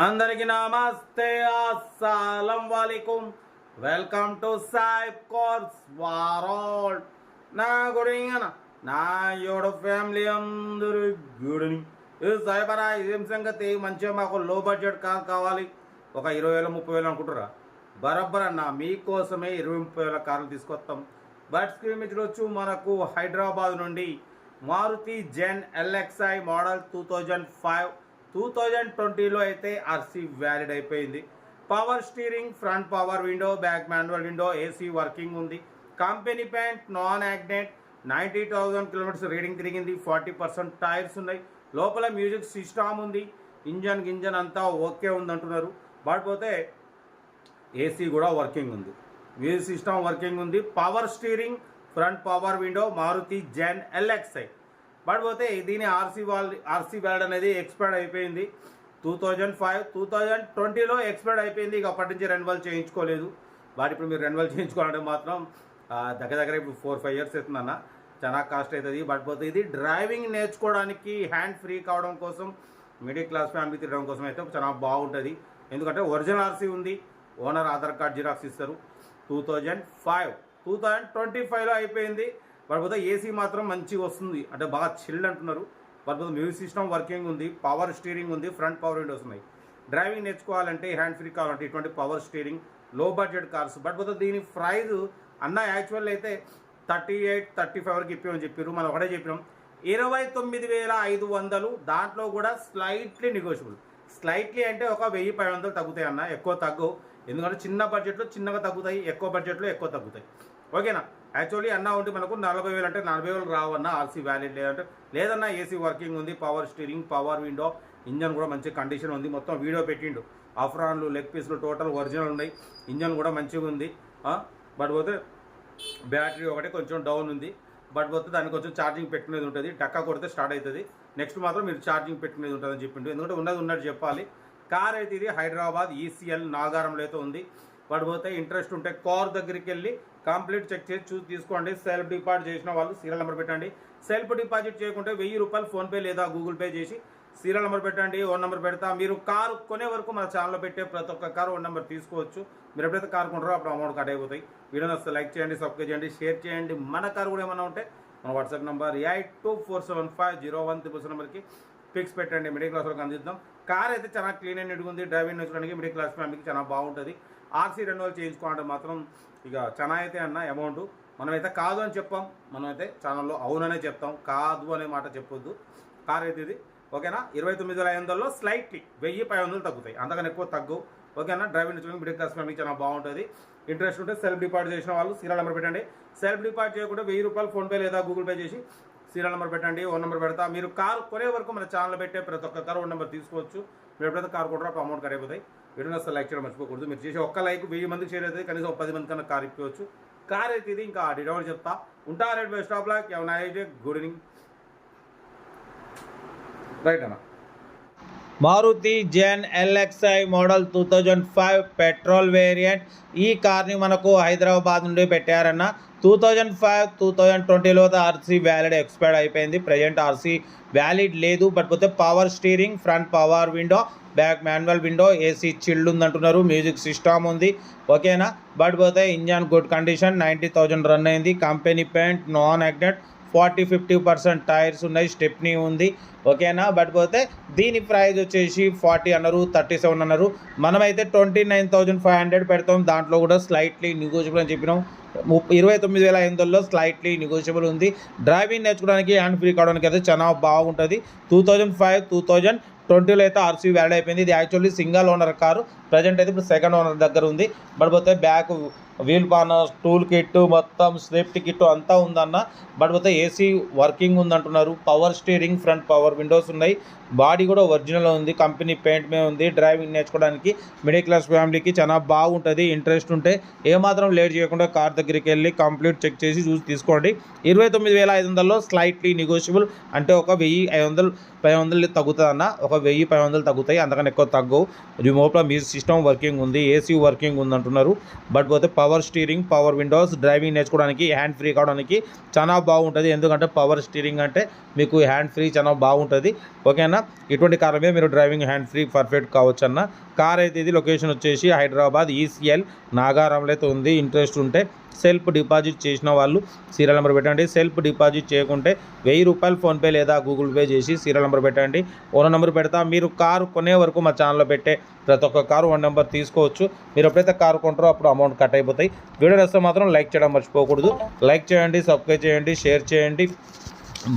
అందరికి నమస్తే అస్సలం వాలేకుం వెల్కమ్ టు సాయిబ్ కోర్స్ వరల్డ్ నా గుడిన నా యోడ ఫ్యామిలీ అందరూ గుడిని సాయిబరా ఏం సంగతి మంచిగా మాకు లో బడ్జెట్ కార్ కావాలి ఒక 20,000 30,000 అనుకుంటారా బరబ్బర్ అన్న మీకోసమే 20,000 కార్లు తీసుకొస్తాం బట్ స్క్రీన్ మీద చూడొచ్చు మనకు హైదరాబాద్ నుండి మారుతి జెన్ ఎల్ఎక్స్ఐ మోడల్ 2020లో అయితే ఆర్సీ వ్యాలిడ్ అయిపోయింది. Power steering, front power window, back manual window, AC working ఉంది. Company paint, non accident, 90,000 kilometres reading తిరిగింది. 40% టైర్స్ ఉన్నాయి. లోపల మ్యూజిక్ సిస్టమ్ ఉంది. ఇంజన్ అంతా ఓకే ఉంది అంటున్నారు. బట్ పోతే ఏసీ కూడా వర్కింగ్ ఉంది. మ్యూజిక్ సిస్టమ్ వర్కింగ్ ఉంది. Power steering, front power window, Maruti Zen LXI. But పోతే దీని ఆర్సీ వ్యాలిడ్ అనేది ఎక్స్పైర్డ్ అయిపోయింది. 2020లో ఎక్స్పైర్డ్ అయిపోయింది. ఇక అప్పటి నుంచి రెన్యువల్ చేయించుకోలేదు. బట్ ఇప్పుడు మీరు రెన్యువల్ చేయించుకోవాలంటే మాత్రం దగ్గర ఇప్పుడు 4-5 ఇయర్స్ అవుతుందన్న, చాలా కాస్ట్ అవుతుంది. బట్ పోతే ఇది డ్రైవింగ్ నేర్చుకోవడానికి హ్యాండ్ ఫ్రీ కావడం కోసం, మిడిల్ క్లాస్ ఫ్యామిలీ తిరగడం కోసం అయితే చాలా బాగుంటుంది. ఎందుకంటే ఒరిజినల్ ఆర్సీ ఉంది, ఓనర్ ఆధార్ కార్డ్ జిరాక్స్ ఇస్తారు. 2025లో అయిపోయింది. కాకపోతే ఏసీ మాత్రం మంచిగా వస్తుంది, అంటే బాగా చిల్డ్ అంటున్నారు. కాకపోతే మ్యూజిక్ సిస్టమ్ వర్కింగ్ ఉంది, పవర్ స్టీరింగ్ ఉంది, ఫ్రంట్ పవర్ విండోస్ ఉన్నాయి. డ్రైవింగ్ నేర్చుకోవాలంటే, హ్యాండ్ ఫ్రీ కావాలంటే ఇటువంటి పవర్ స్టీరింగ్, లో బడ్జెట్ కార్స్. బట్ పోతే దీని ప్రైజ్ అన్న యాక్చువల్ అయితే 38-35 వరకు ఇప్పామని చెప్పారు. మనం ఒకటే చెప్పినాం 29,500. దాంట్లో కూడా స్లైట్లీ నెగోషియబుల్. స్లైట్లీ అంటే ఒక 1,500 తగ్గుతాయి అన్న, ఎక్కువ తగ్గవు. ఎందుకంటే చిన్న బడ్జెట్లో చిన్నగా తగ్గుతాయి, ఎక్కువ బడ్జెట్లో ఎక్కువ తగ్గుతాయి. ఓకేనా? యాక్చువల్లీ అన్న ఉంటే మనకు 40,000 అంటే 40,000 రావన్నా ఆర్సీ వ్యాలిడ్ లేదంటే లేదన్నా. ఏసీ వర్కింగ్ ఉంది, power steering, power window, engine కూడా మంచి కండిషన్ ఉంది. మొత్తం వీడియో పెట్టిండు. అఫ్రాన్లు, లెగ్ పీస్లు టోటల్ ఒరిజినల్ ఉన్నాయి. ఇంజన్ కూడా మంచిగా ఉంది. బట్ పోతే బ్యాటరీ ఒకటే కొంచెం డౌన్ ఉంది. బట్ పోతే దానికి కొంచెం ఛార్జింగ్ పెట్టుకునేది ఉంటుంది. టక్కా కొడితే స్టార్ట్ అవుతుంది. నెక్స్ట్ మాత్రం మీరు ఛార్జింగ్ పెట్టుకునేది ఉంటుందని చెప్పిండు. ఎందుకంటే ఉన్నట్టు చెప్పాలి. కార్ అయితే ఇది హైదరాబాద్ ఈసీఎల్ నాగారంలో అయితే ఉంది. బట్ పోతే ఇంట్రెస్ట్ ఉంటే కార్ దగ్గరికి వెళ్ళి కంప్లీట్ చెక్ చేసి చూసి తీసుకోండి. సెల్ఫ్ డిపాజిట్ చేసిన వాళ్ళు సీరియల్ నెంబర్ పెట్టండి. సెల్ఫ్ డిపాజిట్ చేయకుంటే 1,000 రూపాయలు ఫోన్పే లేదా గూగుల్ పే చేసి సీరియల్ నెంబర్ పెట్టండి. ఓన్ నెంబర్ పెడతా. మీరు కారు కొనే వరకు మన ఛానల్లో పెట్టే ప్రతి ఒక్క కారు ఓన్ నెంబర్ తీసుకోవచ్చు. మీరు ఎప్పుడైతే కారు కొంటారో అప్పుడు అమౌంట్ కట్ అయిపోతాయి. వీడియోని వస్తే లైక్ చేయండి, సబ్స్క్రైబ్ చేయండి, షేర్ చేయండి. మన కారు కూడా ఏమైనా ఉంటే మన వాట్సాప్ నెంబర్ 82475013 నెంబర్కి పిక్స్ పెట్టండి. మిడిల్ క్లాస్ వాళ్ళకి అందిద్దాం. కార్ అయితే చాలా క్లీన్ అండ్ నీట్గా ఉంది. డ్రైవింగ్ నేర్చుకోవడానికి మిడిల్ క్లాస్ ఫ్యామిలీకి చాలా బాగుంటుంది. ఆర్సీ రెన్యువల్ చేయించుకోవాలంటే మాత్రం ఇక చాలా అయితే అన్న అమౌంట్. మనమైతే కాదు అని చెప్పాం, మనమైతే ఛానల్లో అవుననే చెప్తాం, కాదు అనే మాట చెప్పొద్దు. కార్ అయితే ఇది ఓకేనా. 29,500లో స్లైట్లీ 1,500 తగ్గుతాయి, అంతకన్నా ఎక్కువ తగ్గు. ఓకేనా? డ్రైవింగ్ నేర్చుకోవడానికి మిడిల్ క్లాస్ ఫ్యామిలీకి చాలా బాగుంటుంది. ఇంట్రెస్ట్ ఉంటే సెల్ఫ్ డిపాజిట్ చేసిన వాళ్ళు సీరియల్ నెంబర్ పెట్టండి. సెల్ఫ్ డిపాజిట్ చేయకుండా 1,000 రూపాయలు ఫోన్పే లేదా గూగుల్ పే చేసి సీరియల్ నెంబర్ పెట్టండి. ఓన్ నెంబర్ పెడతా. మీరు కారు కొనే వరకు మన ఛానల్ పెట్టే ప్రతి ఒక్క కారు ఓన్ నెంబర్ తీసుకోవచ్చు. మీరు ఎప్పుడైతే కారు కొంటారో అప్పుడు అమౌంట్ కట్ అయిపోతాయి. వీడియో వస్తే లైక్ చేయడం మర్చిపోకూడదు. మీరు చేసే ఒక్క లైక్ 1000 మందికి షేర్ అవుతుంది. కనీసం 10 మంది కన్నా కార్ ఇప్పవచ్చు. కార్ అయితే ఇది ఇంకా డిటైల్ చెప్తా. ఉంటా right bye stop lock. Good evening. Right అన్న. Maruti Zen LXI model 2005 petrol variant. ఈ కార్ని మనకు హైదరాబాద్ నుండి పెట్టారన్న. 2005-2020లో ఆర్సీ వ్యాలిడ్ ఎక్స్పైర్డ్ అయిపోయింది. ప్రజెంట్ ఆర్సీ వ్యాలిడ్ లేదు. బట్ పోతే power steering, front power window, back manual window, AC chilled ఉంది అంటున్నారు. మ్యూజిక్ సిస్టమ్ ఉంది. ఓకేనా? బట్ పోతే ఇంజన్ గుడ్ కండిషన్, 90,000 రన్ అయింది. Company paint, non accident, 40-50% tyres ఉన్నాయి. స్టెప్నీ ఉంది. ఓకేనా? బట్ పోతే దీని ప్రైస్ వచ్చేసి 40 అన్నారు, 37 అన్నారు. మనమైతే 29,500 పెడతాం. దాంట్లో కూడా స్లైట్లీ నెగోషియబుల్ అని చెప్పినాం. 29,500లో స్లైట్లీ నెగోషియబుల్ ఉంది. డ్రైవింగ్ నేర్చుకోవడానికి హ్యాండ్ ఫ్రీ కావడానికి అయితే చాలా బాగుంటుంది. 2005-2020లో అయితే ఆర్సీ వ్యాలిడ్ అయిపోయింది. ఇది actually single owner car. Present అయితే ఇప్పుడు సెకండ్ ఓనర్ దగ్గర ఉంది. బట్ పోతే back wheel banner, tool kit, మొత్తం సేఫ్టీ కిట్ అంతా ఉందన్న. బట్ పోతే ఏసీ వర్కింగ్ ఉందంటున్నారు. Power steering, front power windows ఉన్నాయి. బాడీ కూడా ఒరిజినల్ ఉంది. కంపెనీ పెయింట్ మీద ఉంది. డ్రైవింగ్ నేర్చుకోవడానికి మిడిల్ క్లాస్ ఫ్యామిలీకి చాలా బాగుంటుంది. ఇంట్రెస్ట్ ఉంటే ఏమాత్రం లేట్ చేయకుండా కార్ దగ్గరికి వెళ్ళి కంప్లీట్ చెక్ చేసి చూసి తీసుకోండి. 29,500లో స్లైట్లీ నెగోషియబుల్, అంటే ఒక 1,500 తగ్గుతుంది అన్న. ఒక 1,500 తగ్గుతాయి, అంతకన్నా ఎక్కువ తగ్గవు. రిమోట్లో మ్యూజిక్ సిస్టమ్ వర్కింగ్ ఉంది. ఏసీ వర్కింగ్ ఉంది అంటున్నారు. బట్ పోతే power power steering, power Windows, driving నేర్చుకోవడానికి, హ్యాండ్ ఫ్రీ కావడానికి చాలా బాగుంటుంది. ఎందుకంటే పవర్ స్టీరింగ్ అంటే మీకు హ్యాండ్ ఫ్రీ చాలా బాగుంటుంది. ఓకేనా, ఇటువంటి కార్ మీద మీరు డ్రైవింగ్ హ్యాండ్ ఫ్రీ పర్ఫెక్ట్ కావచ్చు అన్న. కార్ అయితే ఇది లొకేషన్ వచ్చేసి హైదరాబాద్ ఈసీఎల్ నాగారంలో అయితే ఉంది. ఇంట్రెస్ట్ ఉంటే సెల్ఫ్ డిపాజిట్ చేసిన వాళ్ళు సీరియల్ నెంబర్ పెట్టండి. సెల్ఫ్ డిపాజిట్ చేయకుంటే 1000 రూపాయలు ఫోన్పే లేదా గూగుల్ పే చేసి సీరియల్ నెంబర్ పెట్టండి. ఓనర్ నెంబర్ పెడతా. మీరు కారు కొనే వరకు మా ఛానల్లో పెట్టే ప్రతి ఒక్క కారు 1 నెంబర్ తీసుకోవచ్చు. మీరు ఎప్పుడైతే కారు కొంటారో అప్పుడు అమౌంట్ కట్ అయిపోతాయి. వీడియో వస్తే మాత్రం లైక్ చేయడం మర్చిపోకూడదు. లైక్ చేయండి, సబ్స్క్రైబ్ చేయండి, షేర్ చేయండి.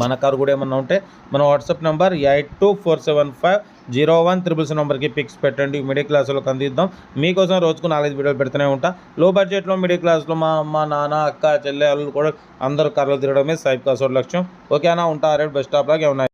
మన కారు కూడా ఏమన్నా ఉంటే మన వాట్సాప్ నెంబర్ 8247501777 నెంబర్కి పిక్స్ పెట్టండి. మిడిల్ క్లాస్లోకి అందిద్దాం. మీకోసం రోజుకు 4-5 వీడియోలు పెడుతూనే ఉంటా. లో బడ్జెట్లో మిడిల్ క్లాస్లో మా అమ్మ, నాన్న, అక్క, చెల్లె వాళ్ళు కూడా అందరూ కార్లో తిరగడమే సైబ్ కాసోడ్ లక్ష్యం. ఓకేనా, ఉంటా. బస్ స్టాప్ లాగా ఏమన్నా